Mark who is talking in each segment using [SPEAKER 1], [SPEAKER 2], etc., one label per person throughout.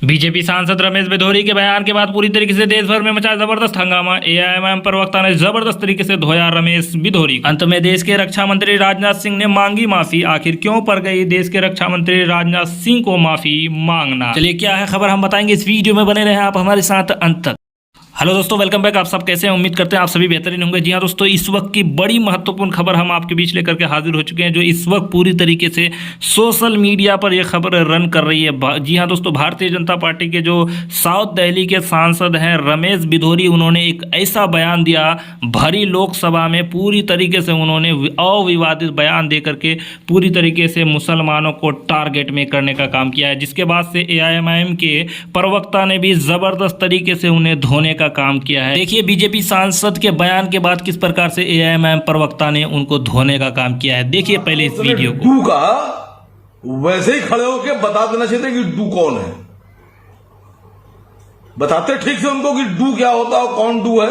[SPEAKER 1] BJP सांसद रमेश बिधोरी के बयान के बाद पूरी तरीके से देश भर में मचा जबरदस्त हंगामा। एआईएमआईएम प्रवक्ता ने जबरदस्त तरीके से धोया रमेश बिधोरी। अंत में देश के रक्षा मंत्री राजनाथ सिंह ने मांगी माफी। आखिर क्यों पड़ गई देश के रक्षा मंत्री राजनाथ सिंह को माफी मांगना? चलिए क्या है खबर हम बताएंगे इस वीडियो में, बने रहे आप हमारे साथ अंत तक। हेलो दोस्तों, वेलकम बैक। आप सब कैसे हैं? उम्मीद करते हैं आप सभी बेहतरीन होंगे। जी हाँ दोस्तों, इस वक्त की बड़ी महत्वपूर्ण खबर हम आपके बीच लेकर के हाजिर हो चुके हैं, जो इस वक्त पूरी तरीके से सोशल मीडिया पर यह खबर रन कर रही है। जी हाँ दोस्तों, भारतीय जनता पार्टी के जो साउथ दिल्ली के सांसद हैं रमेश बिधोरी, उन्होंने एक ऐसा बयान दिया भरी लोकसभा में, पूरी तरीके से उन्होंने अविवादित बयान दे करके पूरी तरीके से मुसलमानों को टारगेट में करने का काम किया है, जिसके बाद से एआईएमआईएम के प्रवक्ता ने भी जबरदस्त तरीके से उन्हें धोने का काम किया है। देखिए बीजेपी सांसद के बयान के बाद किस प्रकार से एआईएमआईएम प्रवक्ता ने उनको धोने का काम किया है। देखिए पहले इस वीडियो को।
[SPEAKER 2] डू का वैसे ही खड़े होकर बता देना चाहिए कि डू कौन है। बताते ठीक से उनको कि डू क्या होता है, कौन डू है।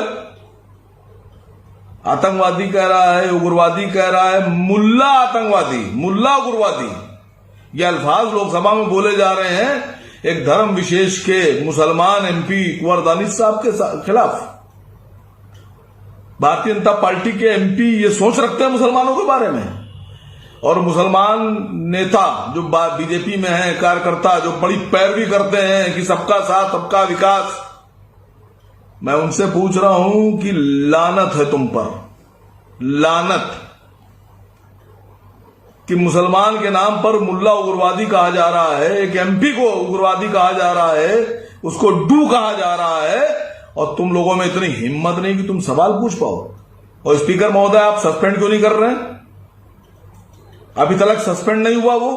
[SPEAKER 2] आतंकवादी कह रहा है, उग्रवादी कह रहा है, मुल्ला आतंकवादी, मुल्ला उग्रवादी, ये अल्फाज लोकसभा में बोले जा रहे हैं एक धर्म विशेष के मुसलमान एमपी कुंवर दानिश साहब के खिलाफ। भारतीय जनता पार्टी के एमपी ये सोच रखते हैं मुसलमानों के बारे में, और मुसलमान नेता जो बीजेपी में हैं, कार्यकर्ता जो बड़ी पैरवी करते हैं कि सबका साथ सबका विकास, मैं उनसे पूछ रहा हूं कि लानत है तुम पर, लानत कि मुसलमान के नाम पर मुल्ला उग्रवादी कहा जा रहा है, एक एमपी को उग्रवादी कहा जा रहा है, उसको डू कहा जा रहा है, और तुम लोगों में इतनी हिम्मत नहीं कि तुम सवाल पूछ पाओ। और स्पीकर महोदय, आप सस्पेंड क्यों नहीं कर रहे हैं? अभी तक सस्पेंड नहीं हुआ वो।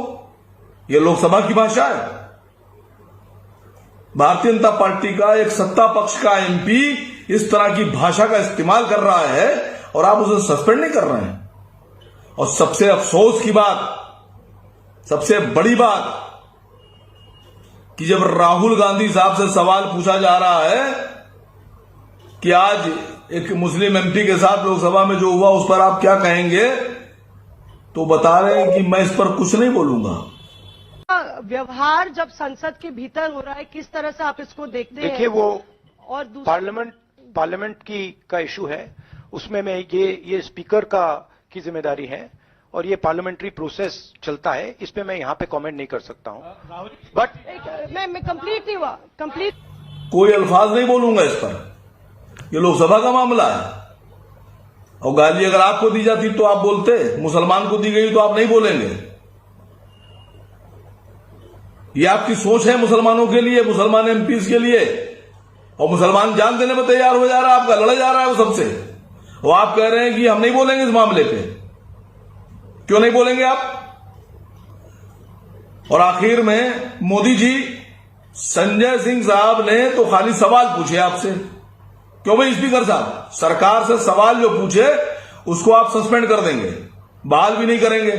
[SPEAKER 2] ये लोकसभा की भाषा है। भारतीय जनता पार्टी का एक सत्ता पक्ष का एमपी इस तरह की भाषा का इस्तेमाल कर रहा है और आप उसे सस्पेंड नहीं कर रहे हैं। और सबसे अफसोस की बात, सबसे बड़ी बात, कि जब राहुल गांधी साहब से सवाल पूछा जा रहा है कि आज एक मुस्लिम एमपी के साथ लोकसभा में जो हुआ उस पर आप क्या कहेंगे, तो बता रहे हैं कि मैं इस पर कुछ नहीं बोलूंगा।
[SPEAKER 3] व्यवहार जब संसद के भीतर हो रहा है, किस तरह से आप इसको देखते हैं?
[SPEAKER 4] देखिए, वो
[SPEAKER 3] और
[SPEAKER 4] पार्लियामेंट का इशू है, उसमें मैं ये स्पीकर की जिम्मेदारी है और ये पार्लियामेंट्री प्रोसेस चलता है, इस पे मैं यहाँ पे कमेंट नहीं कर सकता हूँ। बट
[SPEAKER 3] मैं कंप्लीट नहीं हुआ, कंप्लीट
[SPEAKER 2] कोई अल्फाज नहीं बोलूंगा इस पर। ये लोकसभा का मामला है, और गाली अगर आपको दी जाती तो आप बोलते, मुसलमान को दी गई तो आप नहीं बोलेंगे। ये आपकी सोच है मुसलमानों के लिए, मुसलमान एमपीज के लिए, और मुसलमान जान देने में तैयार हो जा रहा है, आपका लड़ा जा रहा है वो सबसे। वो आप कह रहे हैं कि हम नहीं बोलेंगे इस मामले पे। क्यों नहीं बोलेंगे आप? और आखिर में मोदी जी, संजय सिंह साहब ने तो खाली सवाल पूछे आपसे। क्यों भाई स्पीकर साहब, सरकार से सवाल जो पूछे उसको आप सस्पेंड कर देंगे, बहाल भी नहीं करेंगे।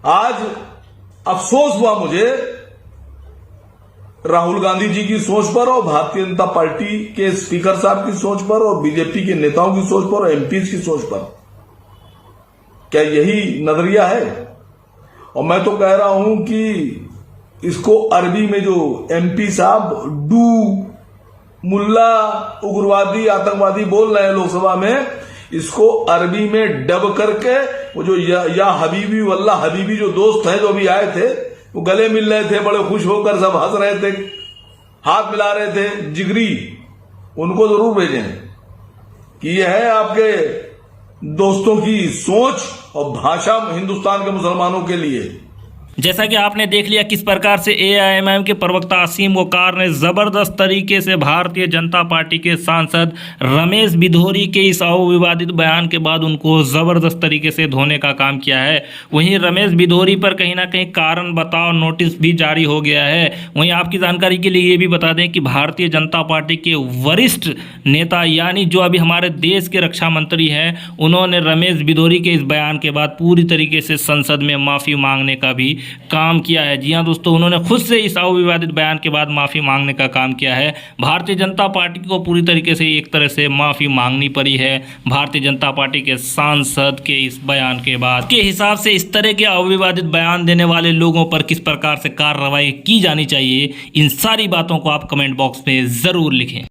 [SPEAKER 2] आज अफसोस हुआ मुझे राहुल गांधी जी की सोच पर, और भारतीय जनता पार्टी के स्पीकर साहब की सोच पर, और बीजेपी के नेताओं की सोच पर, और एमपीज की सोच पर। क्या यही नजरिया है? और मैं तो कह रहा हूं कि इसको अरबी में जो एमपी साहब डू, मुल्ला, उग्रवादी, आतंकवादी बोल रहे हैं लोकसभा में, इसको अरबी में डब करके वो जो या हबीबी वल्ला हबीबी जो दोस्त हैं जो अभी आए थे, वो गले मिल रहे थे, बड़े खुश होकर सब हंस रहे थे, हाथ मिला रहे थे, जिगरी, उनको जरूर भेजें कि यह है आपके दोस्तों की सोच और भाषा हिंदुस्तान के मुसलमानों के लिए।
[SPEAKER 1] जैसा कि आपने देख लिया किस प्रकार से एआईएमआईएम के प्रवक्ता असीम वकार ने जबरदस्त तरीके से भारतीय जनता पार्टी के सांसद रमेश बिधोरी के इस अविवादित बयान के बाद उनको जबरदस्त तरीके से धोने का काम किया है। वहीं रमेश बिधोरी पर कहीं ना कहीं कारण बताओ नोटिस भी जारी हो गया है। वहीं आपकी जानकारी के लिए ये भी बता दें कि भारतीय जनता पार्टी के वरिष्ठ नेता, यानी जो अभी हमारे देश के रक्षा मंत्री हैं, उन्होंने रमेश बिधोरी के इस बयान के बाद पूरी तरीके से संसद में माफ़ी मांगने का भी काम किया है। जी हाँ दोस्तों, उन्होंने खुद से इस अविवादित बयान के बाद माफ़ी मांगने का काम किया है। भारतीय जनता पार्टी को पूरी तरीके से एक तरह से माफ़ी मांगनी पड़ी है भारतीय जनता पार्टी के सांसद के इस बयान के बाद। के हिसाब से इस तरह के अविवादित बयान देने वाले लोगों पर किस प्रकार से कार्रवाई की जानी चाहिए, इन सारी बातों को आप कमेंट बॉक्स में ज़रूर लिखें।